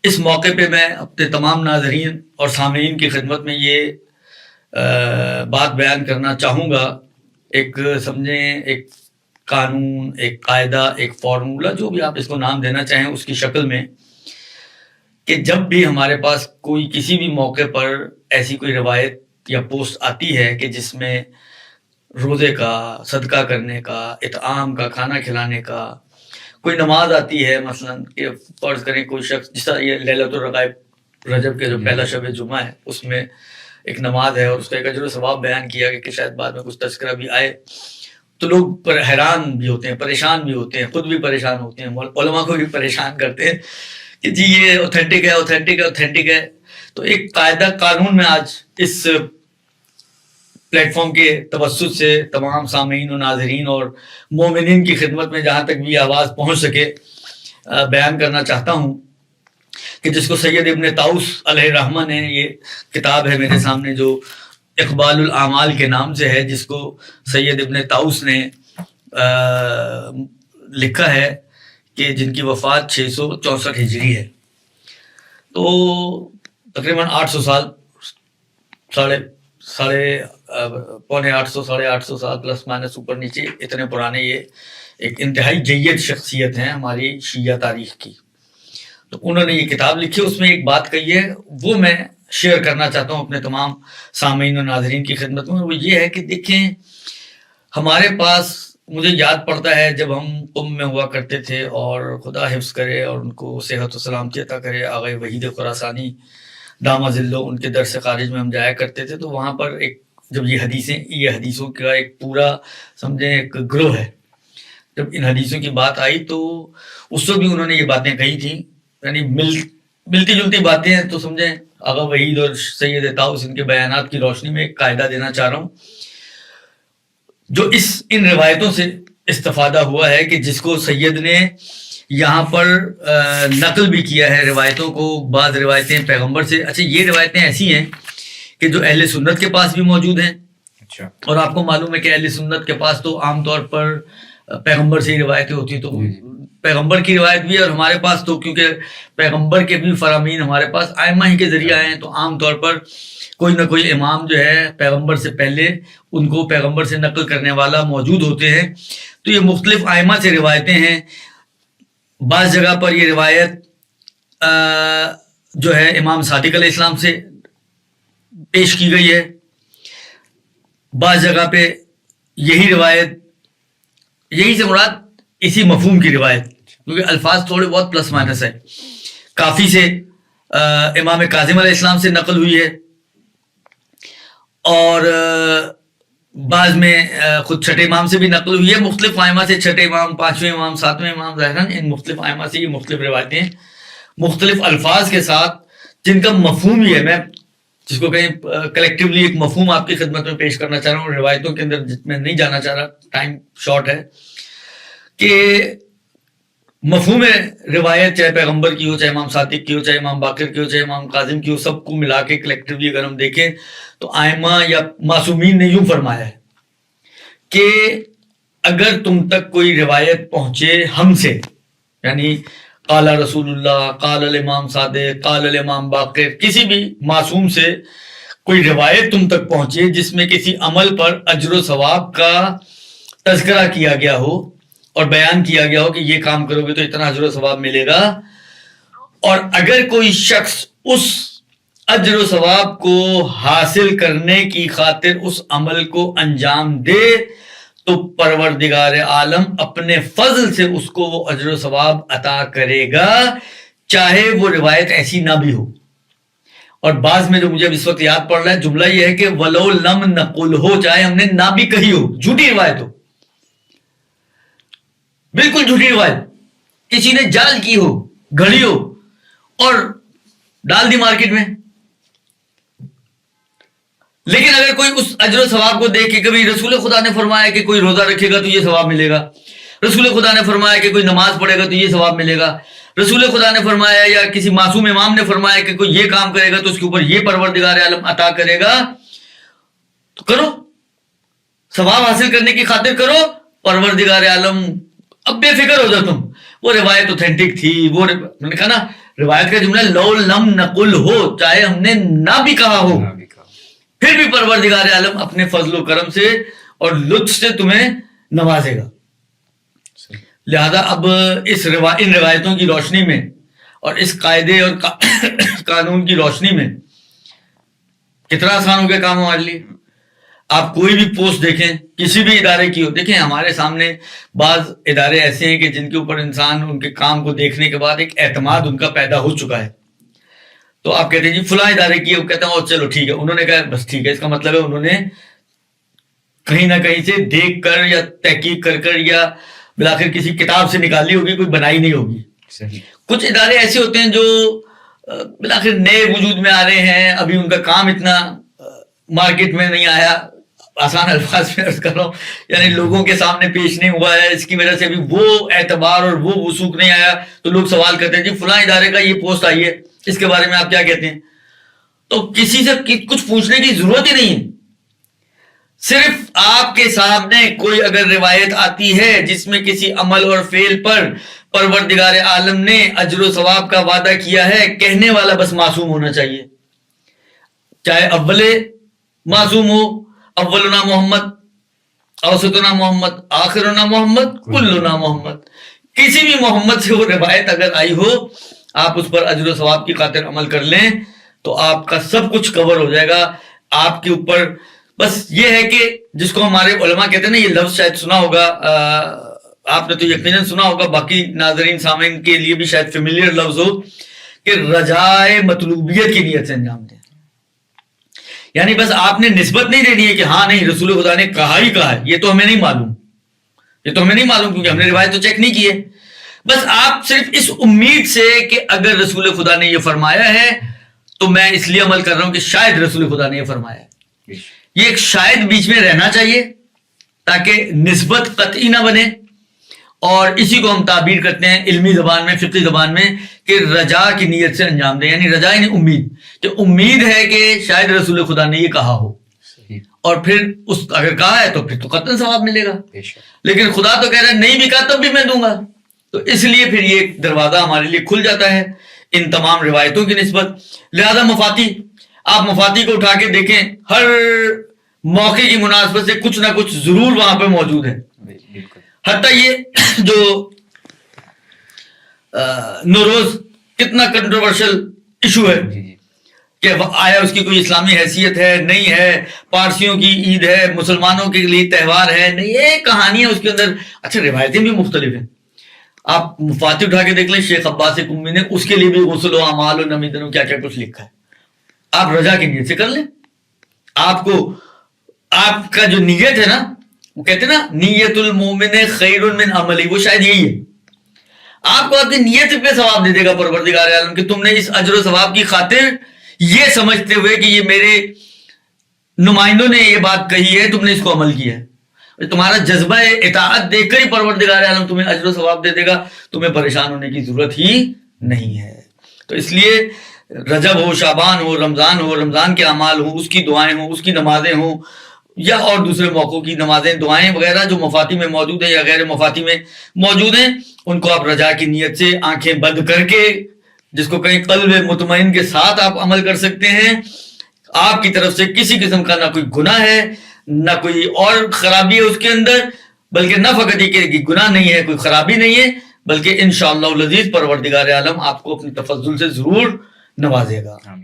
اس موقع پہ میں اپنے تمام ناظرین اور سامعین کی خدمت میں یہ بات بیان کرنا چاہوں گا، ایک سمجھیں ایک قانون، ایک قاعدہ، ایک فارمولہ، جو بھی آپ اس کو نام دینا چاہیں اس کی شکل میں، کہ جب بھی ہمارے پاس کوئی کسی بھی موقع پر ایسی کوئی روایت یا پوسٹ آتی ہے کہ جس میں روزے کا، صدقہ کرنے کا، اطعام کا، کھانا کھلانے کا، کوئی نماز آتی ہے، مثلا کہ فرض کریں کوئی شخص، جس طرح یہ لیلۃ الرغائب رجب کے جو پہلا شب جمعہ ہے اس میں ایک نماز ہے اور اس کا ایک اجر و ثواب بیان کیا کہ شاید بعد میں کچھ تذکرہ بھی آئے، تو لوگ حیران بھی ہوتے ہیں، پریشان بھی ہوتے ہیں، خود بھی پریشان ہوتے ہیں، علماء کو بھی پریشان کرتے ہیں کہ جی یہ اوتھینٹک ہے، اوتھینٹک ہے، اوتھینٹک ہے۔ تو ایک قاعدہ قانون میں آج اس پلیٹ فارم کے توسط سے تمام سامعین و ناظرین اور مومنین کی خدمت میں جہاں تک بھی آواز پہنچ سکے بیان کرنا چاہتا ہوں، کہ جس کو سید ابن طاؤس علیہ الرحمہ نے، یہ کتاب ہے میرے سامنے جو اقبال الاعمال کے نام سے ہے، جس کو سید ابن طاؤس نے لکھا ہے، کہ جن کی وفات 664 ہجری ہے، تو تقریباً 800 سال، پونے 800، 850 سال پلس مائنس اوپر نیچے، اتنے پرانے یہ ایک انتہائی جید شخصیت ہیں ہماری شیعہ تاریخ کی۔ تو انہوں نے یہ کتاب لکھی، اس میں ایک بات کہی ہے، وہ میں شیئر کرنا چاہتا ہوں اپنے تمام سامعین و ناظرین کی خدمت میں۔ وہ یہ ہے کہ دیکھیں، ہمارے پاس، مجھے یاد پڑتا ہے جب ہم قم میں ہوا کرتے تھے، اور خدا حفظ کرے اور ان کو صحت و سلامتی عطا کرے، آغا وحید خراسانی دامہ ذلہ، ان کے درس خارج میں ہم جایا کرتے تھے، تو وہاں پر ایک جب یہ حدیثوں کا ایک پورا سمجھیں ایک گروہ ہے، جب ان حدیثوں کی بات آئی تو اس وقت بھی انہوں نے یہ باتیں کہی تھیں، یعنی ملتی جلتی باتیں ہیں، تو سمجھیں آغا وحید اور سید طاؤس ان کے بیانات کی روشنی میں ایک قاعدہ دینا چاہ رہا ہوں، جو ان روایتوں سے استفادہ ہوا ہے، کہ جس کو سید نے یہاں پر نقل بھی کیا ہے روایتوں کو، بعض روایتیں پیغمبر سے۔ اچھا، یہ روایتیں ایسی ہیں کہ جو اہل سنت کے پاس بھی موجود ہیں، اور آپ کو معلوم ہے کہ اہل سنت کے پاس تو عام طور پر پیغمبر سے ہی روایتیں ہوتی، تو پیغمبر کی روایت بھی ہے، اور ہمارے پاس تو کیونکہ پیغمبر کے بھی فرامین ہمارے پاس ائمہ ہی کے ذریعے آئے ہیں، تو عام طور پر کوئی نہ کوئی امام جو ہے پیغمبر سے پہلے ان کو پیغمبر سے نقل کرنے والا موجود ہوتے ہیں۔ تو یہ مختلف ائمہ سے روایتیں ہیں۔ بعض جگہ پر یہ روایت جو ہے امام صادق علیہ السلام سے پیش کی گئی ہے، بعض جگہ پہ یہی روایت، یہی سے مراد اسی مفہوم کی روایت، کیونکہ الفاظ تھوڑے بہت پلس مائنس ہے، کافی سے امام کاظم علیہ السلام سے نقل ہوئی ہے، اور بعض میں خود چھٹے امام سے بھی نقل ہوئی ہے، مختلف ائمہ سے، چھٹے امام، پانچویں امام، ساتویں امام، ظاہراً ان مختلف ائمہ سے یہ مختلف روایتیں مختلف الفاظ کے ساتھ، جن کا مفہوم ہی ہے، میں جس کو کہیں کلیکٹیولی ایک مفہوم آپ کی خدمت میں پیش کرنا چاہ رہا ہوں، روایتوں کے اندر میں نہیں جانا چاہ رہا، ٹائم شارٹ ہے، کہ مفہوم روایت چاہے پیغمبر کی ہو، چاہے امام صادق کی ہو، چاہے امام باقر کی ہو، چاہے امام کاظم کی ہو، سب کو ملا کے کلیکٹیولی اگر ہم دیکھیں تو ائمہ یا معصومین نے یوں فرمایا ہے کہ اگر تم تک کوئی روایت پہنچے ہم سے، یعنی قال رسول اللہ، قال الامام صادق، قال الامام باقر، کسی بھی معصوم سے کوئی روایت تم تک پہنچے جس میں کسی عمل پر اجر و ثواب کا تذکرہ کیا گیا ہو اور بیان کیا گیا ہو کہ یہ کام کرو گے تو اتنا اجر و ثواب ملے گا، اور اگر کوئی شخص اس اجر و ثواب کو حاصل کرنے کی خاطر اس عمل کو انجام دے تو پروردگار عالم اپنے فضل سے اس کو وہ اجر و ثواب عطا کرے گا، چاہے وہ روایت ایسی نہ بھی ہو۔ اور بعض میں جو مجھے اس وقت یاد پڑ رہا ہے جملہ یہ ہے کہ وَلَوْ لَمْ نَقُلْهُ، چاہے ہم نے نہ بھی کہی ہو، جھوٹی روایت ہو، بالکل جھوٹی روایت، کسی نے جال کی ہو، گھڑی ہو اور ڈال دی مارکیٹ میں، لیکن اگر کوئی اس اجر و ثواب کو دیکھ کے، کبھی رسول خدا نے فرمایا کہ کوئی روزہ رکھے گا تو یہ ثواب ملے گا، رسول خدا نے فرمایا کہ کوئی نماز پڑھے گا تو یہ ثواب ملے گا، رسول خدا نے فرمایا یا کسی معصوم امام نے فرمایا کہ کوئی یہ کام کرے گا تو اس کے اوپر یہ پروردگار عالم عطا کرے گا، تو کرو، ثواب حاصل کرنے کی خاطر کرو، پروردگار عالم اب بے فکر ہو جاؤ تم۔ وہ روایت اوتھینٹک تھی، وہ میں نے کہا نا روایت کا جملہ لو لم نقل ہو، چاہے ہم نے نہ بھی کہا ہو، پھر بھی پروردگار عالم اپنے فضل و کرم سے اور لطف سے تمہیں نوازے گا. لہذا اب ان روایتوں کی روشنی میں اور اس قاعدے اور قانون کی روشنی میں کتنا آسان ہو گیا کام ہمارے لیے. آپ کوئی بھی پوسٹ دیکھیں کسی بھی ادارے کی ہو، دیکھیں ہمارے سامنے بعض ادارے ایسے ہیں کہ جن کے اوپر انسان ان کے کام کو دیکھنے کے بعد ایک اعتماد ان کا پیدا ہو چکا ہے. تو آپ کہتے ہیں جی فلاں ادارے کی ہے، وہ کہتے ہیں اور چلو ٹھیک ہے، انہوں نے کہا بس ٹھیک ہے، اس کا مطلب ہے انہوں نے کہیں نہ کہیں سے دیکھ کر یا تحقیق کر یا بلاخر کسی کتاب سے نکالی ہوگی، کوئی بنائی نہیں ہوگی. کچھ ادارے ایسے ہوتے ہیں جو بلاخر نئے وجود میں آ رہے ہیں، ابھی ان کا کام اتنا مارکیٹ میں نہیں آیا، آسان الفاظ میں عرض کر رہا ہوں، یعنی لوگوں کے سامنے پیش نہیں ہوا ہے، اس کی وجہ سے ابھی وہ اعتبار اور وہ وثوق نہیں آیا. تو لوگ سوال کرتے ہیں جی فلاں ادارے کا یہ پوسٹ آئی ہے، اس کے بارے میں آپ کیا کہتے ہیں؟ تو کسی سے کچھ پوچھنے کی ضرورت ہی نہیں ہے. صرف آپ کے سامنے کوئی اگر روایت آتی ہے جس میں کسی عمل اور فعل پر پروردگار عالم نے اجر و ثواب کا وعدہ کیا ہے، کہنے والا بس معصوم ہونا چاہیے. چاہے اول معصوم ہو، اولنا محمد، اوسطنا محمد، آخرنا محمد، کلنا محمد، کسی بھی محمد سے وہ روایت اگر آئی ہو، آپ اس پر اجر و ثواب کی خاطر عمل کر لیں تو آپ کا سب کچھ کور ہو جائے گا. آپ کے اوپر بس یہ ہے کہ جس کو ہمارے علماء کہتے ہیں نا، یہ لفظ شاید سنا ہوگا آپ نے، تو یقیناً سنا ہوگا، باقی ناظرین سامعین کے لیے بھی شاید فیملیئر لفظ ہو، کہ رجائے مطلوبیت کی نیت سے انجام دیں. یعنی بس آپ نے نسبت نہیں دینی ہے کہ ہاں نہیں رسول خدا نے کہا ہی کہا ہے، یہ تو ہمیں نہیں معلوم، کیونکہ ہم نے روایت تو چیک نہیں کی ہے. بس آپ صرف اس امید سے کہ اگر رسول خدا نے یہ فرمایا ہے تو میں اس لیے عمل کر رہا ہوں کہ شاید رسول خدا نے یہ فرمایا ہے. یہ ایک شاید بیچ میں رہنا چاہیے تاکہ نسبت قطعی نہ بنے. اور اسی کو ہم تعبیر کرتے ہیں علمی زبان میں، فقہی زبان میں، کہ رجا کی نیت سے انجام دیں. یعنی رجا یعنی امید، کہ امید ہے کہ شاید رسول خدا نے یہ کہا ہو، اور پھر اگر کہا ہے تو پھر تو قطعاً ثواب ملے گا. لیکن خدا تو کہہ رہا ہے نہیں بھی کہا تب بھی میں دوں گا. تو اس لیے پھر یہ دروازہ ہمارے لیے کھل جاتا ہے ان تمام روایتوں کی نسبت. لہذا آپ مفاتی کو اٹھا کے دیکھیں، ہر موقع کی مناسبت سے کچھ نہ کچھ ضرور وہاں پہ موجود ہے. حتیٰ یہ جو نوروز کتنا کنٹروورشل ایشو ہے کہ آیا اس کی کوئی اسلامی حیثیت ہے نہیں ہے، پارسیوں کی عید ہے، مسلمانوں کے لیے تہوار ہے نہیں، یہ کہانیاں اس کے اندر. اچھا روایتیں بھی مختلف ہیں. آپ مفاتی اٹھا کے دیکھ لیں، شیخ عباس قمی نے اس کے لیے بھی غسل و اعمال و نمیدن و کیا کیا کچھ لکھا ہے. آپ رجا کی نیت سے کر لیں. آپ کا جو نیت ہے نا، وہ کہتے ہیں نا نیت المومن خیر من عملی، وہ شاید یہی ہے. آپ کو اپنی نیت پہ ثواب دے دے گا پروردگار عالم کہ تم نے اس اجر و ثواب کی خاطر یہ سمجھتے ہوئے کہ یہ میرے نمائندوں نے یہ بات کہی ہے، تم نے اس کو عمل کیا ہے. تمہارا جذبہ اطاعت دیکھ کر ہی پروردگار عالم تمہیں اجر و ثواب دے دے گا، تمہیں پریشان ہونے کی ضرورت ہی نہیں ہے. تو اس لیے رجب ہو، شعبان ہو، رمضان کے اعمال ہوں، اس کی دعائیں ہوں، اس کی نمازیں ہوں، یا اور دوسرے موقعوں کی نمازیں، دعائیں وغیرہ جو مفاتی میں موجود ہیں یا غیر مفاتی میں موجود ہیں، ان کو آپ رجا کی نیت سے آنکھیں بند کر کے، جس کو کہیں قلب مطمئن کے ساتھ آپ عمل کر سکتے ہیں. آپ کی طرف سے کسی قسم کا نہ کوئی گناہ ہے، نہ کوئی اور خرابی ہے اس کے اندر، بلکہ نہ فقط یہ کہ گناہ نہیں ہے، کوئی خرابی نہیں ہے، بلکہ انشاءاللہ العزیز پروردگار عالم آپ کو اپنی تفضل سے ضرور نوازے گا.